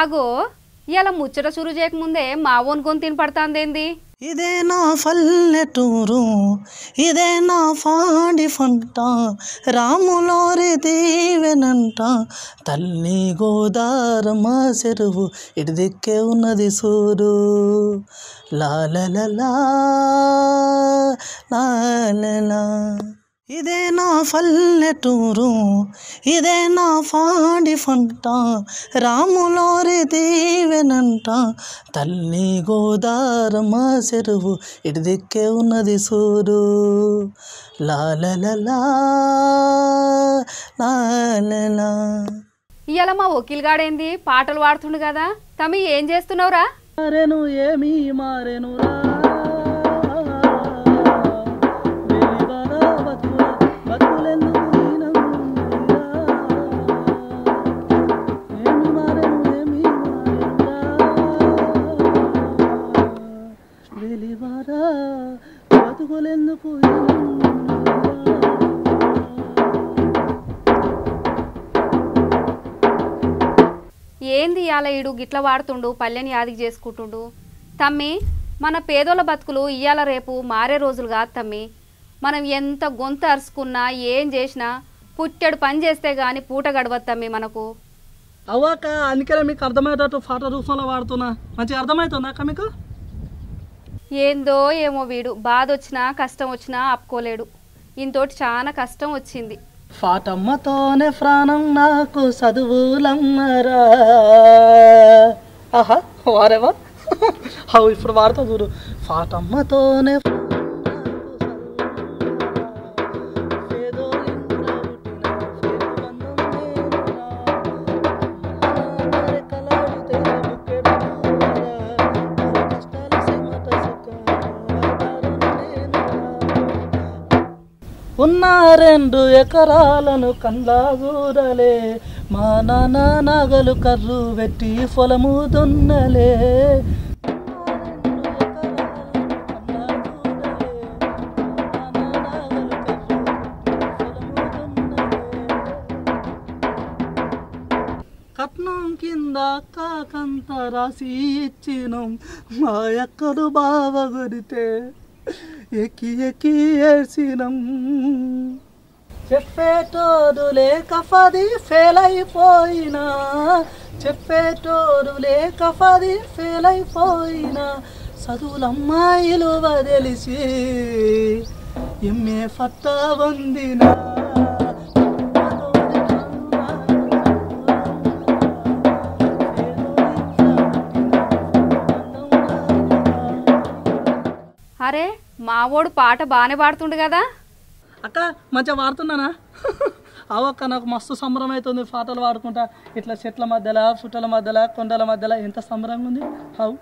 అగో ఇలా ముచ్చట చురు చేయకముందే మావోన్ గొంతిని పడతాందేంది? ఇదే నా పల్లెటూరు, ఇదే నా పాడి పంట, రాములోరి దీవెనంట, తల్లి గోదారమ్మ చెరువు ఇటు దిక్కే ఉన్నది సూరు. లాలలా లాలలా. ఇదే నా పల్లెటూరు, ఇదే నా పాడి పంట, రాములోరి దీవెనంట, తల్లి గోదారమ్మ చెరువు ఇటు దిక్కే ఉన్నది సూరు. లాలలా లాలలా. ఇవాళ మా వకీల్గాడేంది పాటలు పాడుతుండు కదా, తమ్మి ఏం చేస్తున్నావురా? మారెను ఏమి మారెనురా, ఏంది ఇవాళ ఈడు గిట్ల వాడుతుండు, పల్లెని యాదికి చేసుకుంటుండు? తమ్మి మన పేదోళ్ళ బతుకులు ఇవాళ రేపు మారే రోజులు కాదు తమ్మి. మనం ఎంత గొంతు అరుచుకున్నా ఏం చేసినా పుట్టెడు పని చేస్తే గాని పూట గడవద్దు తమ్మి మనకు. అవ్వక అందుకనే మీకు అర్థమయ్యేటట్టు పాట రూపంలో వాడుతున్నా, మంచిగా అర్థమవుతుందా అక్క మీకు? ఏందో ఏమో వీడు బాధ వచ్చినా కష్టం వచ్చినా ఆపుకోలేడు. ఇంతోటి చాలా కష్టం వచ్చింది. పాటమ్మతోనే ప్రాణం నాకు చదువులమ్మరా. ఆహా వారేవా హౌ ఇప్పుడు వాడుతా చూడు. పాటమ్మతోనే ఉన్న 2 ఎకరాలను కండ్లా చూడలే, మా నాన్న నగలు కర్రు పెట్టి పొలము దున్నలే. కట్నం కింద కాకంత రాసి ఇచ్చినం, మా ఎక్కడు బావ గురితే ఎక్కి ఎక్కి ఏడ్చినం. చెప్పేటోడు లేక పది ఫెయిల్ అయిపోయినా, చెప్పేటోడు లేక పది ఫెయిల్ అయిపోయినా, చదువులమ్మాయిలు వదిలిసి ఎంఏ పట్టా పొందినా. అరే మావోడు పాట బాగానే పాడుతుండు కదా అక్క, మంచిగా పాడుతున్నానా? అవక్క నాకు మస్తు సంబరం అవుతుంది పాటలు పాడుకుంటా. ఇట్లా చెట్ల మధ్యలో, పుట్టల మధ్యలో, కొండల మధ్యలో ఎంత సంబరంగా ఉంది. అవు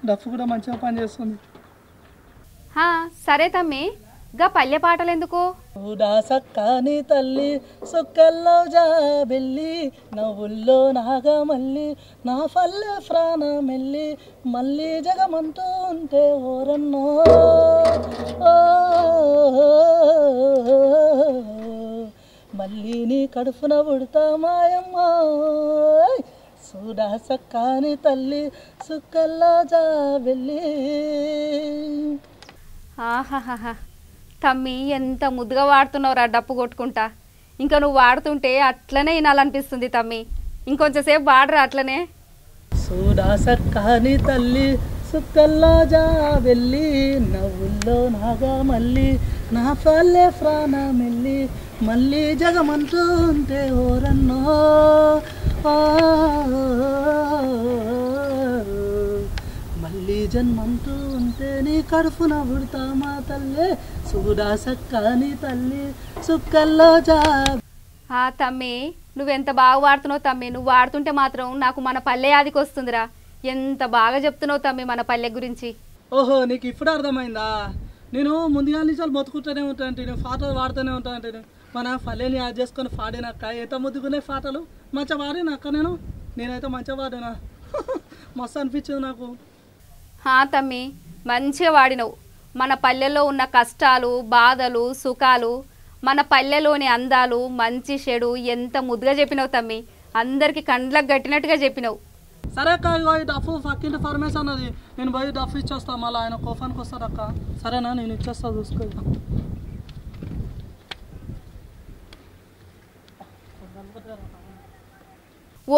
డప్పు కూడా మంచిగా పని చేస్తుంది. సరే తమ్మి, గా పల్లె పాటలు ఎందుకు? సక్కాని తల్లి సుక్కల్లో జాబెల్లి, నవ్వుల్లో నాగమల్లి, నా పల్లె ప్రాణమెల్లి, మళ్ళీ జగమంటూ ఉంటే ఓరన్నో, మళ్ళీ నీ కడుపున పుడతా మాయమ్మ, చూడా సక్కాని తల్లి సుక్కల్లో జాబెల్లి. ఆహాహా తమ్మి, ఎంత ముద్దుగా వాడుతున్నావురా డప్పు కొట్టుకుంటా. ఇంకా నువ్వు వాడుతుంటే అట్లనే వినాలనిపిస్తుంది తమ్మి. ఇంకొంచెంసేపు వాడరా అట్లనే. చూడా సక్కాని తల్లి సుక్కల్లో జాబెల్లి, నవ్వుల్లో నాగా మళ్ళీ, నా పల్లె ప్రాణమెల్లి, మళ్ళీ జగమంటూ ఉంటే ఓరన్నో, మళ్ళీ జన్మంటూ ఉంటే నీ కడుపున పుడతా మా తల్లి, చూడా సక్కాని తల్లి సుక్కల్లో జా. తమ్మి నువ్వెంత బాగా వాడుతున్నావు తమ్మి. నువ్వు వాడుతుంటే మాత్రం నాకు మన పల్లె యాదికి వస్తుందిరా. ఎంత బాగా చెప్తున్నావు తమ్మి మన పల్లె గురించి. ఓహో, నీకు ఇప్పుడు అర్థమైందా? నేను ముందుగా నుంచి మొత్తుకుంటూనే ఉంటాను, నేను పాటలు పాడుతూనే ఉంటాను. మన పల్లెని యాడ్ చేసుకొని పాడినాక ఎంత ముద్దుకున్నాయి పాటలు. మంచిగా పాడినాక నేనైతే మంచిగా పాడినా. మస్తు అనిపించింది నాకు. తమ్మి మంచిగా వాడినవు. మన పల్లెల్లో ఉన్న కష్టాలు, బాధలు, సుఖాలు, మన పల్లెలోని అందాలు, మంచి చెడు ఎంత ముద్దుగా చెప్పినావు తమ్మి. అందరికి కండ్లకు గట్టినట్టుగా చెప్పినావు. సరే అక్క, ఇగో ఈ డఫ్ పక్కింటి పర్మిషన్ అది, నేను పోయి డఫ్ ఇచ్చేస్తా, మళ్ళీ ఆయన కోఫానికి వస్తాడు అక్క. సరేనా, నేను ఇచ్చేస్తా, చూసుకో.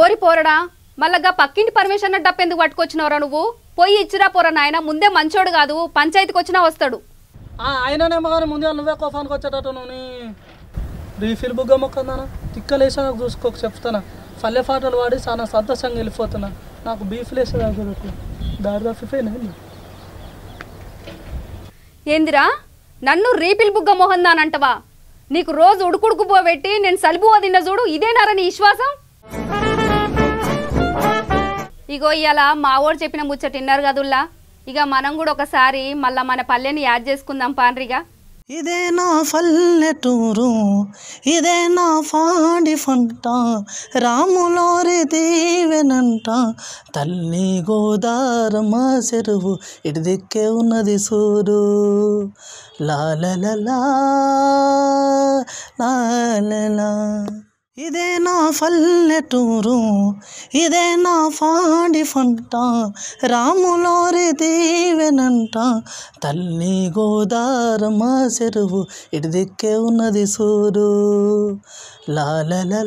ఓరి పోరడా, మళ్ళా పక్కింటి పర్మిషన్ డప్పు ఎందుకు పట్టుకొచ్చినవరా నువ్వు? పోయి ఇచ్చిరా పోరా నాయన, ముందే మంచోడు కాదు, పంచాయతీకి వచ్చినా వస్తాడు. ఆయననేమో కానీ ముందే నువ్వే కోఫానికి వచ్చేటట్టు. నువ్వు రీఫిల్ బుగ్గ మొక్కందానా తిక్కలేసా చూసుకోక చెప్తానా. పల్లె పాటలు వాడి చాలా సంతోషంగా వెళ్ళిపోతున్నా. నాకు బీఫ్ లేసే దగ్గర దారి తప్పిపోయినా. ఏందిరా నన్ను రీఫిల్ బుగ్గ మోహన్ దానంటవా? నీకు రోజు ఉడుకుడుకు పోబెట్టి నేను సలిబు తిన్న చూడు, ఇదేనారా నీ విశ్వాసం? ఇగో ఇవాళ మావోడు చెప్పిన ముచ్చట విన్నారు కదుల్లా. ఇక మనం కూడా ఒకసారి మళ్ళా మన పల్లెని యాడ్ చేసుకుందాం పాండ్రిగా. ఇదే నా పల్లెటూరు, ఇదే నా పాడి పంట, రాములోరి దీవెనంట, తల్లి గోదారమ్మ చెరువు ఇటు దిక్కే ఉన్నది సూరు. లాలలా లాలలా. ఇదే నా పల్లెటూరు, ఇదే నా పాడి పంట, రాములోరి దీవెనంట, తల్లి గోదారమ్మ చెరువు ఇటు దిక్కే ఉన్నది సూరు. లాలలా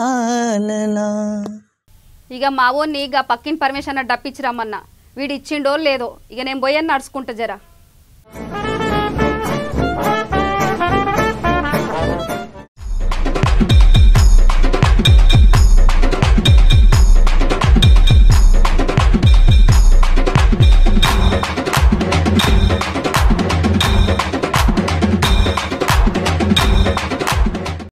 లాలలా. ఇక మావోని ఇక పక్కిన పర్మిషన్ డప్పిచ్చిరమ్మన్నా, వీడు ఇచ్చిండో లేదో, ఇక నేను పోయని నడుచుకుంటా జరా.